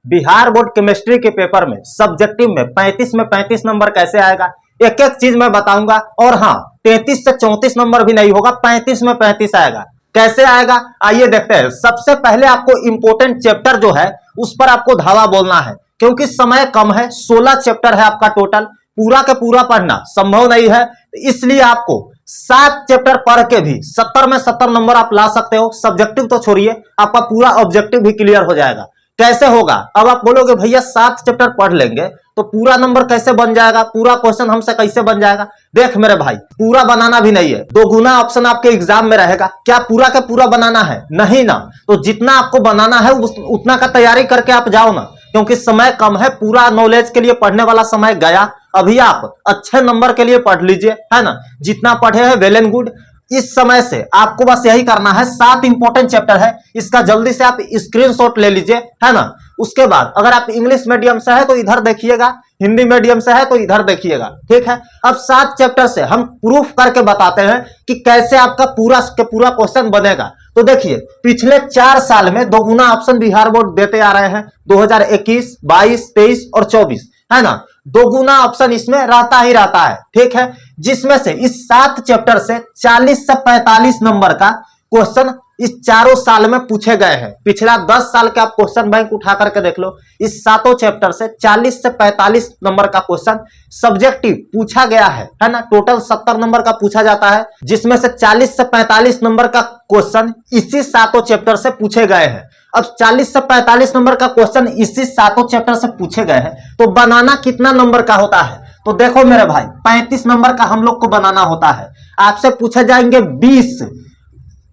Bihar board chemistry के paper में subjective में 35 में 35 नंबर कैसे आएगा, एक एक चीज मैं बताऊंगा। और हाँ, 33 से 34 नंबर भी नहीं होगा, 35 में 35 आएगा। कैसे आएगा आइए देखते हैं। सबसे पहले आपको इंपोर्टेंट चैप्टर जो है उस पर आपको धावा बोलना है, क्योंकि समय कम है। 16 चैप्टर है आपका टोटल, पूरा के पूरा पढ़ना संभव नहीं है, इसलिए आपको 7 चैप्टर पढ़ के भी 70 में 70 नंबर आप ला सकते हो। सब्जेक्टिव तो छोड़िए, आपका पूरा ऑब्जेक्टिव भी क्लियर हो जाएगा। कैसे होगा? अब आप बोलोगे भैया 7 चैप्टर पढ़ लेंगे तो पूरा नंबर कैसे बन जाएगा, पूरा क्वेश्चन हमसे कैसे बन जाएगा? देख मेरे भाई, पूरा बनाना भी नहीं है, 2 गुना ऑप्शन आपके एग्जाम में रहेगा। क्या पूरा का पूरा बनाना है? नहीं ना। तो जितना आपको बनाना है उतना का तैयारी करके आप जाओ ना, क्योंकि समय कम है। पूरा नॉलेज के लिए पढ़ने वाला समय गया। अभी आप अच्छे नंबर के लिए पढ़ लीजिए, है ना। जितना पढ़े हैं वेल एंड गुड। इस समय से आपको बस यही करना है। 7 इंपॉर्टेंट चैप्टर है, इसका जल्दी से आप स्क्रीनशॉट ले लीजिए, है ना। उसके बाद अगर आप इंग्लिश मीडियम से है तो इधर देखिएगा, हिंदी मीडियम से है तो इधर देखिएगा, ठीक है। अब 7 चैप्टर से हम प्रूफ करके बताते हैं कि कैसे आपका पूरा के पूरा क्वेश्चन बनेगा। तो देखिए, पिछले 4 साल में 2 गुना ऑप्शन बिहार बोर्ड देते आ रहे हैं, 2021, 22, 23 और 24, है ना। 2 गुना ऑप्शन इसमें रहता ही रहता है, ठीक है। जिसमें से इस 7 चैप्टर से 40 से 45 नंबर का क्वेश्चन इस चारों साल में पूछे गए हैं। पिछला 10 साल के आप क्वेश्चन बैंक उठा करके देख लो, इस 7 चैप्टर से 40 से 45 नंबर का क्वेश्चन सब्जेक्टिव पूछा गया है ना। टोटल 70 नंबर का पूछा जाता है, जिसमें से 40 से 45 नंबर का क्वेश्चन इसी 7 चैप्टर से पूछे गए हैं। अब 40 से 45 नंबर का क्वेश्चन इसी 7 चैप्टर से पूछे गए हैं, तो बनाना कितना नंबर का होता है? तो देखो मेरे भाई, 35 नंबर का हम लोग को बनाना होता है। आपसे पूछे जाएंगे 20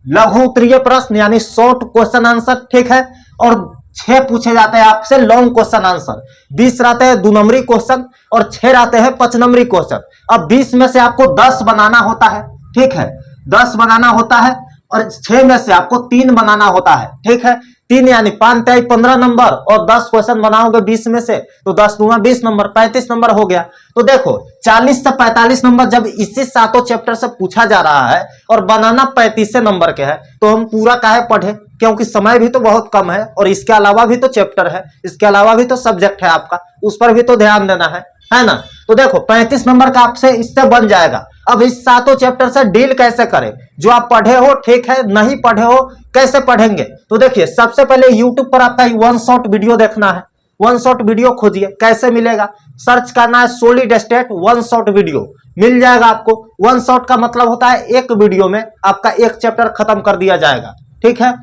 लघु उत्तरीय प्रश्न यानी शॉर्ट क्वेश्चन आंसर, ठीक है। और 6 पूछे जाते हैं आपसे लॉन्ग क्वेश्चन आंसर। 20 रहते हैं 2 नंबरी क्वेश्चन और 6 रहते हैं 5 नंबरी क्वेश्चन। अब 20 में से आपको 10 बनाना होता है, ठीक है। 10 बनाना होता है और 6 में से आपको 3 बनाना होता है, ठीक है। 3 यानी 5 3 15 नंबर और 10 क्वेश्चन बनाओगे 20 में से, तो 10 दूना 20 नंबर, 35 नंबर हो गया। तो देखो 40 से 45 नंबर जब इसी 7 चैप्टर से पूछा जा रहा है और बनाना 35 नंबर के है, तो हम पूरा काहे पढ़े? क्योंकि समय भी तो बहुत कम है और इसके अलावा भी तो चैप्टर है, इसके अलावा भी तो सब्जेक्ट है आपका, उस पर भी तो ध्यान देना है ना। तो देखो 35 नंबर का आपसे इससे बन जाएगा। अब इस 7 चैप्टर से डील कैसे करें? जो आप पढ़े हो ठीक है, नहीं पढ़े हो कैसे पढ़ेंगे? तो देखिए, सबसे पहले YouTube पर आपका 1 शॉट वीडियो देखना है। 1 शॉट वीडियो खोजिए, कैसे मिलेगा? सर्च करना है सॉलिड स्टेट 1 शॉट वीडियो, मिल जाएगा आपको। 1 शॉट का मतलब होता है एक वीडियो में आपका एक चैप्टर खत्म कर दिया जाएगा, ठीक है।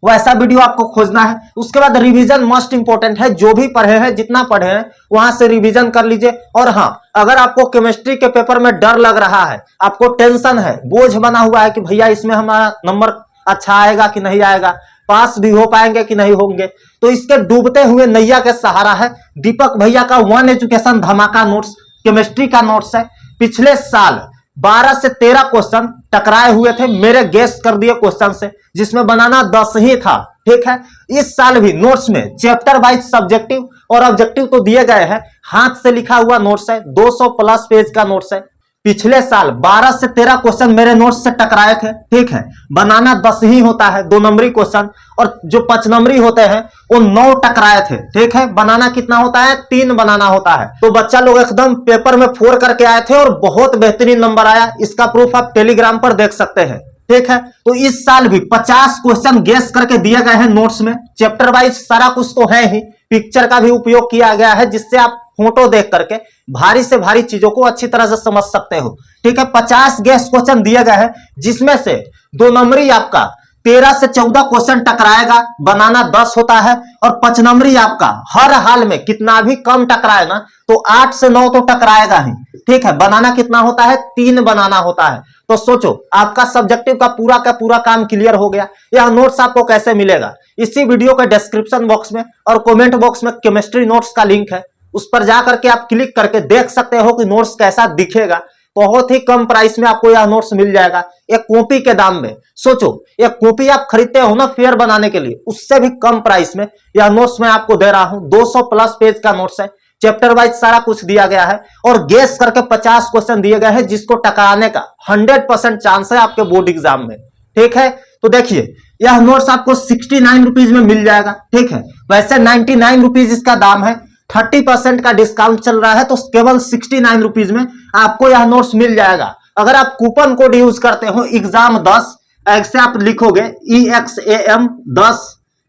वैसा वीडियो आपको खोजना है। उसके बाद रिवीजन मस्ट इंपोर्टेंट है, जो भी पढ़े हैं, जितना पढ़े हैं वहां से रिवीजन कर लीजिए। और हाँ, अगर आपको केमिस्ट्री के पेपर में डर लग रहा है, आपको टेंशन है, बोझ बना हुआ है कि भैया इसमें हमारा नंबर अच्छा आएगा कि नहीं आएगा, पास भी हो पाएंगे कि नहीं होंगे, तो इसके डूबते हुए नैया के सहारा है दीपक भैया का 1 एजुकेशन धमाका नोट्स, केमिस्ट्री का नोट्स है। पिछले साल 12 से 13 क्वेश्चन टकराए हुए थे, मेरे गेस कर दिए क्वेश्चन से, जिसमें बनाना 10 ही था, ठीक है। इस साल भी नोट्स में चैप्टर वाइज सब्जेक्टिव और ऑब्जेक्टिव तो दिए गए हैं, हाथ से लिखा हुआ नोट्स है, 200 प्लस पेज का नोट्स है। पिछले साल 12 से 13 क्वेश्चन मेरे नोट्स से टकराए थे, ठीक है। बनाना 10 ही होता है, 2 नंबरी क्वेश्चन, और जो 5 नंबरी होते हैं वो 9 टकराए थे, ठीक है। बनाना कितना होता है? 3 बनाना होता है। तो बच्चा लोग एकदम पेपर में 4 करके आए थे और बहुत बेहतरीन नंबर आया। इसका प्रूफ आप टेलीग्राम पर देख सकते हैं, ठीक है। तो इस साल भी 50 क्वेश्चन गेस करके दिए गए हैं नोट्स में, चैप्टर वाइज सारा कुछ तो है ही, पिक्चर का भी उपयोग किया गया है, जिससे आप फोटो देख करके भारी से भारी चीजों को अच्छी तरह से समझ सकते हो, ठीक है। 50 गेस क्वेश्चन दिए गए हैं, जिसमें से 2 नंबरी आपका 13 से 14 क्वेश्चन टकराएगा, बनाना 10 होता है। और 5 नंबरी आपका हर हाल में कितना भी कम टकराए ना, तो 8 से 9 तो टकराएगा ही, ठीक है। बनाना कितना होता है? 3 बनाना होता है। तो सोचो, आपका सब्जेक्टिव का पूरा काम क्लियर हो गया। यह नोट्स आपको कैसे मिलेगा? इसी वीडियो के डिस्क्रिप्शन बॉक्स में और कमेंट बॉक्स में केमिस्ट्री नोट्स का लिंक है, उस पर जाकर के आप क्लिक करके देख सकते हो कि नोट्स कैसा दिखेगा। बहुत ही कम प्राइस में आपको यह नोट्स मिल जाएगा, एक कॉपी के दाम में। सोचो, एक कॉपी आप खरीदते हो ना फेयर बनाने के लिए, उससे भी कम प्राइस में यह नोट्स मैं आपको दे रहा हूं। 200 प्लस पेज का नोट्स है, चैप्टर वाइज सारा कुछ दिया गया है और गेस करके 50 क्वेश्चन दिए गए हैं, जिसको टकराने का 100% चांस है आपके बोर्ड एग्जाम में, ठीक है। तो देखिए यह नोट्स आपको 69 रुपीज में मिल जाएगा, ठीक है। वैसे 99 रुपीज इसका दाम है, 30% का डिस्काउंट चल रहा है, तो केवल 69 रुपीज में आपको यह नोट्स मिल जाएगा। अगर आप कूपन कोड यूज करते हो एग्जाम 10, ऐसे आप लिखोगे EXAM 10,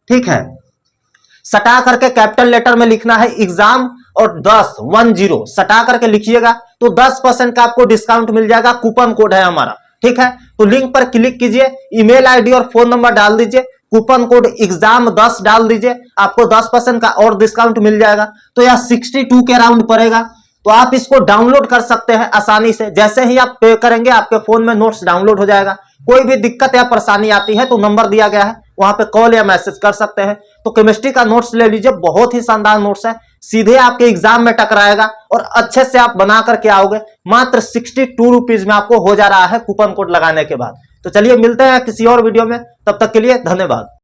ठीक है, सटा करके कैपिटल लेटर में लिखना है एग्जाम और 10 सटा करके लिखिएगा, तो 10% का आपको डिस्काउंट मिल जाएगा। कूपन कोड है हमारा, ठीक है। तो लिंक पर क्लिक कीजिए, ईमेल आईडी और फोन नंबर डाल दीजिए, कूपन कोड एग्जाम 10 डाल दीजिए, आपको 10% का और डिस्काउंट मिल जाएगा। तो यह 62 के राउंड पड़ेगा। तो आप इसको डाउनलोड कर सकते हैं आसानी से। जैसे ही आप पे करेंगे आपके फोन में नोट्स डाउनलोड हो जाएगा। कोई भी दिक्कत या परेशानी आती है तो नंबर दिया गया है, वहां पे कॉल या मैसेज कर सकते हैं। तो केमिस्ट्री का नोट्स ले लीजिए, बहुत ही शानदार नोट्स है, सीधे आपके एग्जाम में टकराएगा और अच्छे से आप बना करके आओगे। मात्र 62 रुपीज में आपको हो जा रहा है कूपन कोड लगाने के बाद। तो चलिए मिलते हैं किसी और वीडियो में, तब तक के लिए धन्यवाद।